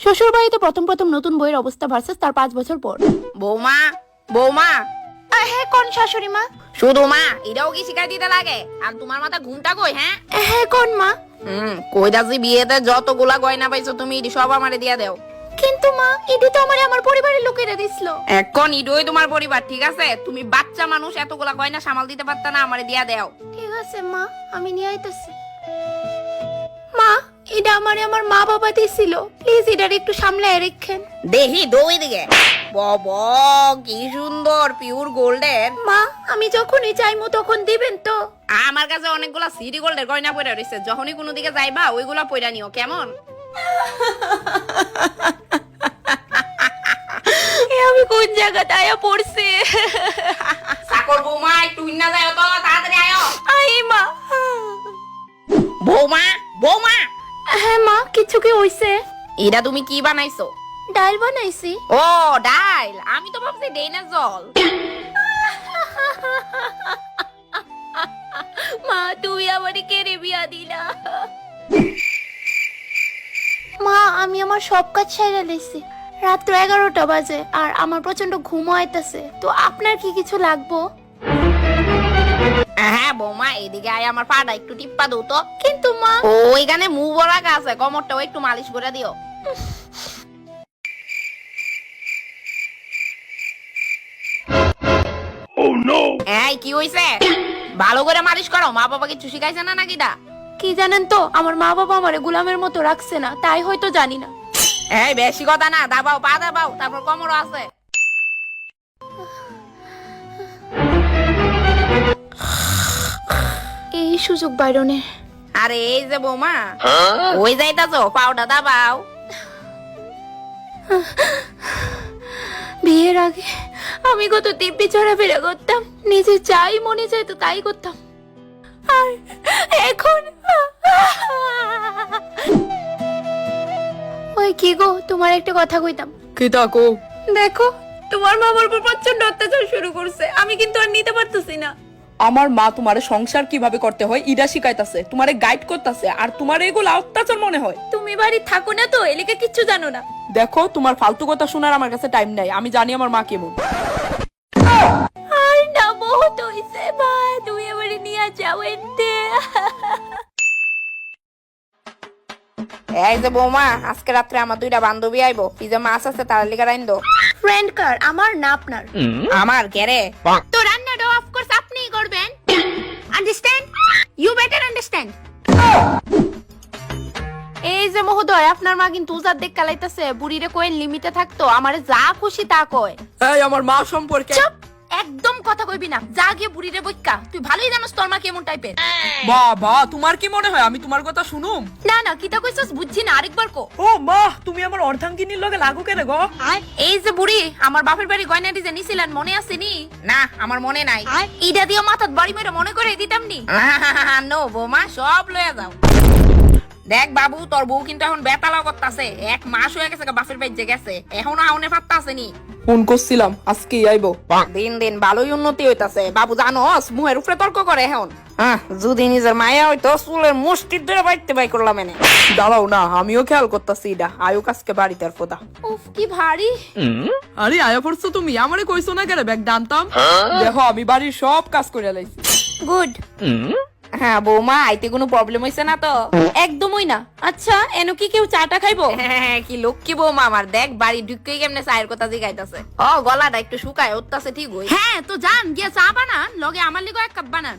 শ্বশুর বাড়িতে প্রথম প্রথম নতুন বইয়ের অবস্থা ভার্সেস তার 5 বছর পর। বৌমা বৌমা হ্যাঁ কোন শাশুড়ি মা? শুধু মা এটাও কি শিখাই দিতে লাগে? আর তোমার মাথা ঘুমটা কই? হ্যাঁ কোন মা? কইতাছি বিয়েতে যতগুলা গয়না পাইছো তুমি ইডি সব আমারে দিয়া দাও। কিন্তু মা এটি তো আমার পরিবারের লোকেরা দিছিল। এখন ইডোই তোমার পরিবার, ঠিক আছে? তুমি বাচ্চা মানুষ, এতগুলা গয়না সামাল দিতে পারতা না? আমারে দিয়া দাও। ঠিক আছে মা, আমি নিয়ে আইতাছি। মা এটা আমার মা বাবা দিছিল, প্লিজ এটার একটু সামলায় রাখেন। দেখি দই দিকে বাবা কি সুন্দর পিওর গোল্ডের। মা আমি যখনই চাইমু তখন দিবেন তো? আমার কাছে অনেকগুলা সিটি গোল্ডের গয়না পড়ে রয়েছে, যখনই কোনো দিকে যাইবা ওইগুলা পয়রা নিও, কেমন? আমি কোন জায়গাতে আয়া পড়ছি? চাকর বৌমা একটু না যায় তো, তাড়াতাড়ি আয়ো। আই মা। বৌমা বৌমা হ্যাঁ মা, কিছু কি হইছে? এটা তুমি কি বানাইছো? ডাল বানাইছি। ও ডাল, আমি তো ভাবছি ডেইনা জল। মা তুমি আমারে কেড়ে বিয়া দিলা। মা আমি আমার সব কাজ সাইরা লইছি, রাত্র 11টা বাজে আর আমার প্রচন্ড ঘুম আইতাছে, তো আপনার কি কিছু লাগবো? হ্যাঁ বৌমা এদিকে আয়, আমার পাটা একটু টিপ্পা দাও তো। কিন্তু মা ওইখানে মুভ রাখা আছে, কোমরটাও একটু মালিশ করে দিও। এই কি হইছে? ভালো করে মালিশ করো, মা বাবা কিছু শিখাইছে না নাকি? দা কি জানেন তো, আমার মা বাবা আমারে গোলামের মতো রাখছে না, তাই হয়তো জানি না। এই বেশি কথা না, দাবাও পা দাবাও, তারপর কোমরও আছে। এই সুযোগ বাইরনে। আরে এই যে বৌমা ওই যাইতাছো, পাউডা দাবাও। বিয়ের আগে আমি কত দিব্যি চড়াফেরা করতাম, নিজে যাই মনে চাইতো তাই করতাম, আর এখন ওই কি গো, তোমার একটা কথা কইতাম। কি তাকো? দেখো তোমার মা আমার উপর প্রচন্ড অত্যাচার শুরু করছে, আমি কিন্তু আর নিতে পারতেছি না। আমার মা তোমারে সংসার কিভাবে করতে হয় ইডা শিখাইতাছে, তোমারে গাইড করতেছে, আর তোমার এগুলো অত্যাচার মনে হয়। তুমি বাড়ি থাকো না তো, এলিকে কিচ্ছু জানো না। দেখো তোমার ফালতু কথা শোনার আমার কাছে টাইম নাই, আমি জানি আমার মা কেমন। আর না বহুত হইছে ভাই, তুমি আমারে নিয়ে যাও এতে। এই যে বৌমা আজকে রাত্রে আমার 2টা বান্ধবী আইবো, পিজা মাছ আছে তার লিগা রাইন দো। ফ্রেন্ড কার, আমার না আপনার? আমার কেরে? তো রান্নাটা অফ কোর্স আপনিই করবেন, আন্ডারস্ট্যান্ড? You better understand. এই যে মহোদয়, আপনার মা কিন্তু উজার দেখ কালাইতাছে, বুড়িরে কইন লিমিটে থাকতো, আমারে যা খুশি তা কয়। এই আমার মা সম্পর্কে চুপ, একদম কথা কইবি না, যা গিয়ে বুড়িরে বইক্কা, তুই ভালোই জানোস তোর মা কেমন টাইপের। বাবা তোমার কি মনে হয় আমি তোমার কথা শুনুম? না না, কিতা কইছস বুঝছি না, আরেকবার কো। ও মা তুমি আমার অর্ধাঙ্গিনীর লগে লাগু কেন গো? এই যে বুড়ি, আমার বাপের বাড়ি গয়না ডিজে নিছিলেন, মনে আছে নি? না আমার মনে নাই। ইডা দিয়ে মাথাত বাড়ি মেরে মনে করে দিতাম নি। নো বৌমা, সব লয়ে যাও। দেখ বাবু, তোর বউ কিন্তু এখন বেতালাও করতাছে, 1 মাস হয়ে গেছে বাপের বাড়িতে গেছে, এখনো আউনে পাত্তা আসেনি। ফোন করছিলাম আজকেই আইবো। দিন দিন ভালোই উন্নতি হইতাছে বাবু, জানোস মুহের উপরে তর্ক করে এখন। যদি নিজের মায়া হইতো চুলের মুষ্টির ধরে বাইতে বাই করলাম এনে। দাঁড়াও না, আমিও খেয়াল করতেছি ইডা আয়ুক আজকে বাড়িতে আর ফোদা। উফ কি ভারী। আরে আয়া পড়ছো তুমি, আমারে কইছো না কেন ব্যাগ ডানতাম? দেখো আমি বাড়ির সব কাজ করে লাইছি। গুড। হ্যাঁ বৌমা, আইতে কোনো প্রবলেম হইছে না তো? একদমই না। আচ্ছা এনো কি কেউ চাটা খাইবো? হ্যাঁ কি লক্ষ্মী বৌমা আমার, দেখ বাড়ি ঢুকেই কেমনে চায়ের কথা জিগাইতাছে। ও গলাটা একটু শুকায় উঠতাছে, ঠিক হই। হ্যাঁ তো যান গিয়া চা বানান, লগে আমার লিগো 1 কাপ বানান।